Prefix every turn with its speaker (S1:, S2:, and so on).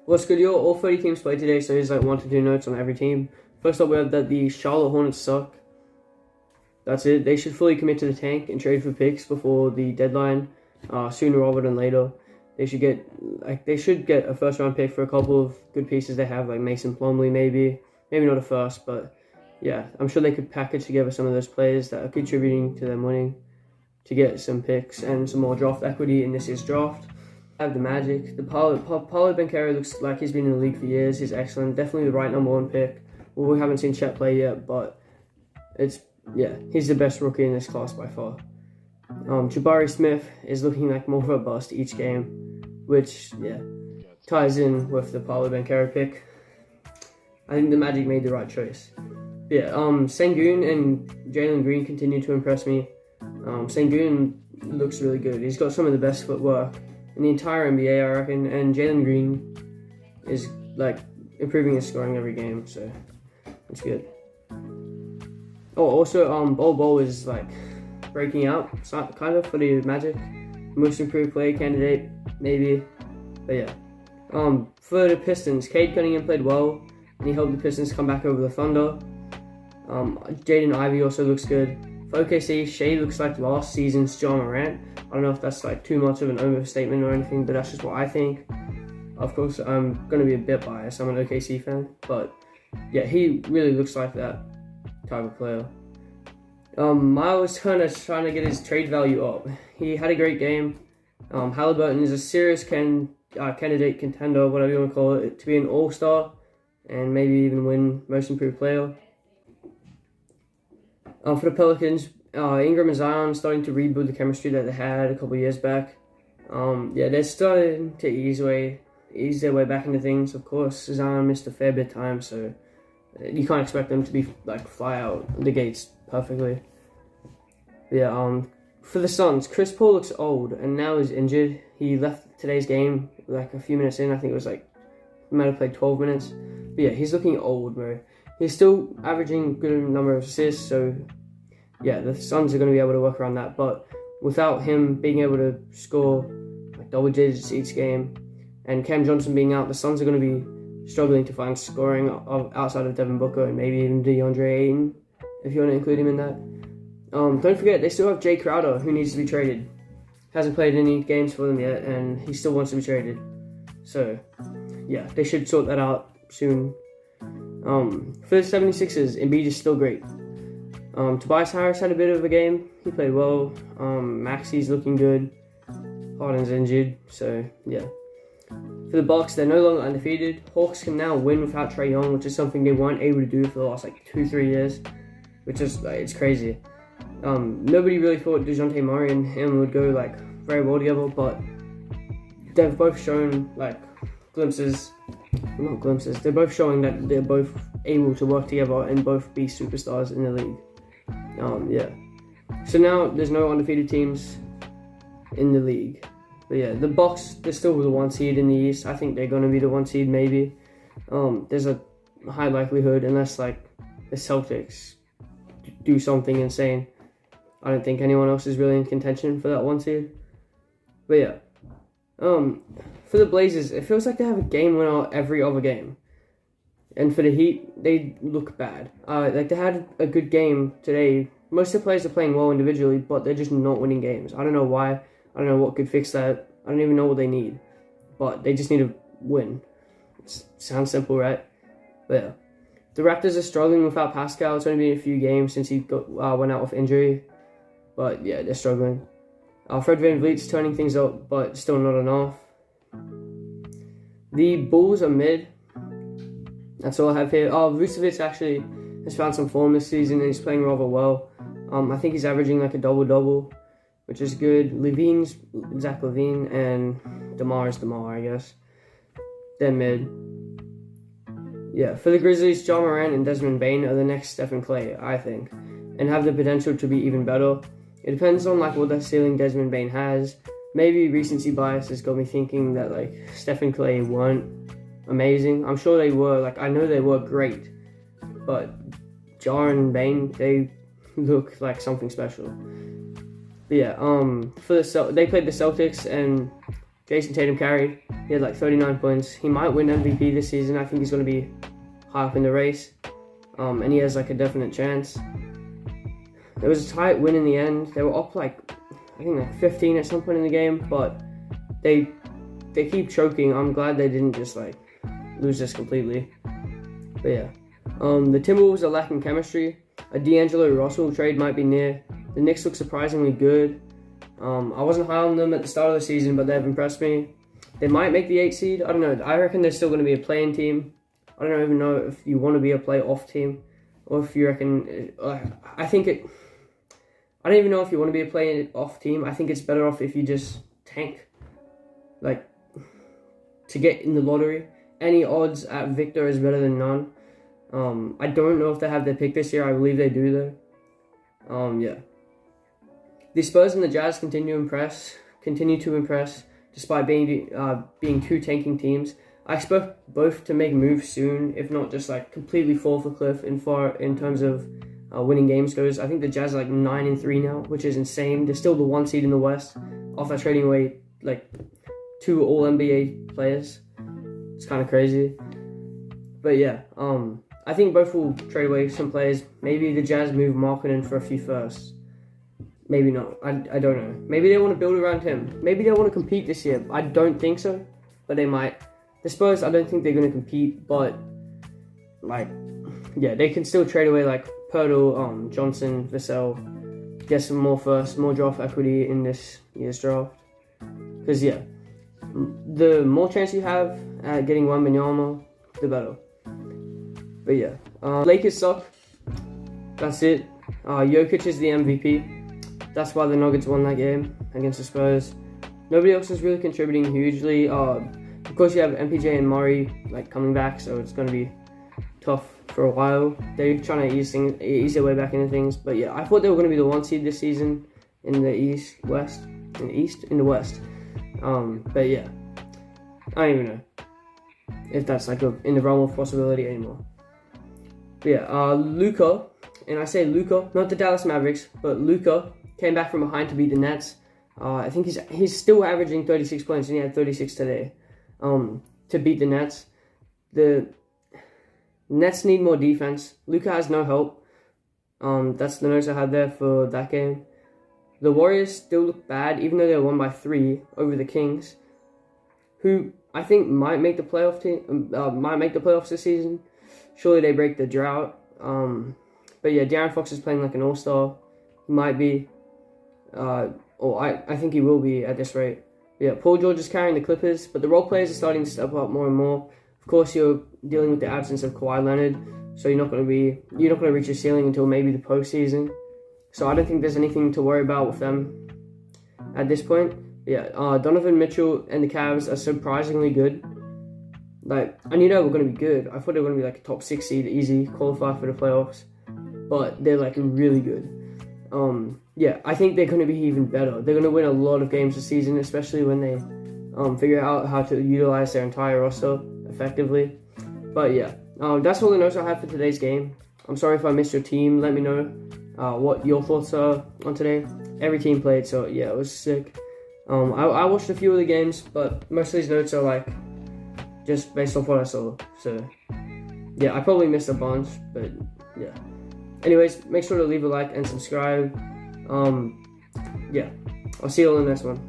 S1: What's good, y'all? All 30 teams played today, so here's like 1 to 2 notes on every team. First up, we have that the Charlotte Hornets suck. That's it. They should fully commit to the tank and trade for picks before the deadline, sooner rather than later. They should get a first round pick for a couple of good pieces they have, like Mason Plumlee, maybe not a first, but yeah, I'm sure they could package together some of those players that are contributing to them winning to get some picks and some more draft equity in this year's draft. I have the Magic. The Paolo Banchero looks like he's been in the league for years. He's excellent. Definitely the right number 1 pick. Well, we haven't seen Chet play yet, but he's the best rookie in this class by far. Jabari Smith is looking like more of a bust each game, which ties in with the Paolo Banchero pick. I think the Magic made the right choice. Sengun and Jalen Green continue to impress me. Sengun looks really good. He's got some of the best footwork in the entire NBA, I reckon, and Jalen Green is like improving his scoring every game, so that's good. Oh, also, Bol is like breaking out, kind of, for the Magic. Most improved player candidate, maybe, but yeah. For the Pistons, Cade Cunningham played well, and he helped the Pistons come back over the Thunder. Jaden Ivey also looks good. For OKC, Shai looks like last season's Ja Morant. I don't know if that's like too much of an overstatement or anything, but that's just what I think. Of course, I'm going to be a bit biased. I'm an OKC fan, but yeah, he really looks like that type of player. Miles kind of trying to get his trade value up. He had a great game. Halliburton is a serious candidate, contender, whatever you want to call it, to be an all-star and maybe even win most improved player. For the Pelicans, Ingram and Zion starting to rebuild the chemistry that they had a couple years back. They're starting to ease their way back into things. Of course, Zion missed a fair bit of time, so you can't expect them to be like fly out the gates perfectly. For the Suns, Chris Paul looks old and now is injured. He left today's game like a few minutes in. I think it was like he might have played 12 minutes. But yeah, he's looking old, bro. He's still averaging a good number of assists, so yeah, the Suns are going to be able to work around that. But without him being able to score like double digits each game, and Cam Johnson being out, the Suns are going to be struggling to find scoring outside of Devin Booker and maybe even DeAndre Ayton, if you want to include him in that. Don't forget, they still have Jay Crowder, who needs to be traded. Hasn't played any games for them yet, and he still wants to be traded. So, yeah, they should sort that out soon. For the 76ers, Embiid is still great. Tobias Harris had a bit of a game. He played well. Maxi's looking good. Harden's injured, so yeah. For the Bucks, they're no longer undefeated. Hawks can now win without Trae Young, which is something they weren't able to do for the last like 2-3 years, which is it's crazy. Nobody really thought DeJounte Murray and him would go like very well together, but they've both shown like glimpses. Not glimpses. They're both showing that they're both able to work together and both be superstars in the league. So now there's no undefeated teams in the league. But yeah, the Bucks, they're still the 1 seed in the East. I think they're going to be the 1 seed maybe. There's a high likelihood, unless like the Celtics do something insane. I don't think anyone else is really in contention for that 1 seed. But yeah. For the Blazers, it feels like they have a game winner every other game. And for the Heat, they look bad. They had a good game today. Most of the players are playing well individually, but they're just not winning games. I don't know why. I don't know what could fix that. I don't even know what they need. But they just need to win. Sounds simple, right? But yeah. The Raptors are struggling without Pascal. It's only been a few games since he went out with injury. But yeah, they're struggling. Fred VanVleet's turning things up, but still not enough. The Bulls are mid. That's all I have here. Vucevic actually has found some form this season and he's playing rather well. I think he's averaging like a double-double, which is good. Levine's Zach Levine and DeMar is DeMar, I guess. They're mid. Yeah, for the Grizzlies, Ja Morant and Desmond Bane are the next Steph and Klay, I think, and have the potential to be even better. It depends on like what the ceiling Desmond Bane has. Maybe recency bias has got me thinking that like Steph and Klay weren't amazing. I'm sure they were. Like I know they were great, but Ja and Bane, they look like something special. But yeah, they played the Celtics and Jason Tatum carried. He had like 39 points. He might win MVP this season. I think he's going to be high up in the race. And he has like a definite chance. It was a tight win in the end. They were up like, I think like 15 at some point in the game, but they keep choking. I'm glad they didn't just like lose this completely. But yeah, the Timberwolves are lacking chemistry. A D'Angelo Russell trade might be near. The Knicks look surprisingly good. I wasn't high on them at the start of the season, but they've impressed me. They might make the 8 seed. I don't know. I reckon they're still going to be a play-in team. I don't even know if you want to be a play-off team, or if you reckon. I don't even know if you want to be a play-off team. I think it's better off if you just tank, like, to get in the lottery. Any odds at Victor is better than none. I don't know if they have their pick this year. I believe they do though. Yeah. The Spurs and the Jazz continue to impress, despite being two tanking teams. I expect both to make moves soon, if not just like completely fall off a cliff in terms of winning games goes. I think the Jazz are like 9-3 now, which is insane. They're still the 1 seed in the West, after trading away like 2 All NBA players. It's kind of crazy. But yeah, I think both will trade away some players. Maybe the Jazz move markkanen for a few firsts. Maybe not. I don't know. Maybe they want to build around him. Maybe they want to compete this year. I don't think so, but they might. The Spurs, I don't think they're going to compete, but like, yeah, they can still trade away like Pirtle, Johnson, Vassell, get some more first, more draft equity in this year's draft. Because yeah, the more chance you have at getting Wembanyama, the better. But yeah, Lakers suck. That's it. Jokic is the MVP. That's why the Nuggets won that game against the Spurs. Nobody else is really contributing hugely. Of course, you have MPJ and Murray like coming back, so it's going to be tough for a while. They're trying to ease their way back into things. But yeah, I thought they were going to be the 1 seed this season in the West. But yeah, I don't even know if that's like in the realm of possibility anymore. But yeah, Luka, and I say Luka, not the Dallas Mavericks, but Luka came back from behind to beat the Nets. I think he's still averaging 36 points, and he had 36 today. To beat the Nets. The Nets need more defense. Luka has no help. That's the notes I had there for that game. The Warriors still look bad, even though they won by 3 over the Kings, who I think might make the playoffs this season. Surely they break the drought. But yeah, De'Aaron Fox is playing like an all-star. He might be. I think he will be at this rate. Yeah, Paul George is carrying the Clippers, but the role players are starting to step up more and more. Of course, you're dealing with the absence of Kawhi Leonard, so you're not going to reach your ceiling until maybe the postseason. So I don't think there's anything to worry about with them at this point. Yeah, Donovan Mitchell and the Cavs are surprisingly good. Like, I knew they were going to be good. I thought they were going to be like a top 6 seed, easy, qualify for the playoffs. But they're like really good. Yeah, I think they're going to be even better. They're going to win a lot of games this season, especially when they figure out how to utilize their entire roster effectively. But yeah, that's all the notes I have for today's game. I'm sorry if I missed your team. Let me know what your thoughts are on today. Every team played, so yeah, it was sick. I watched a few of the games, but most of these notes are like just based off what I saw. So yeah, I probably missed a bunch, but yeah. Anyways, make sure to leave a like and subscribe. Yeah, I'll see you all in the next one.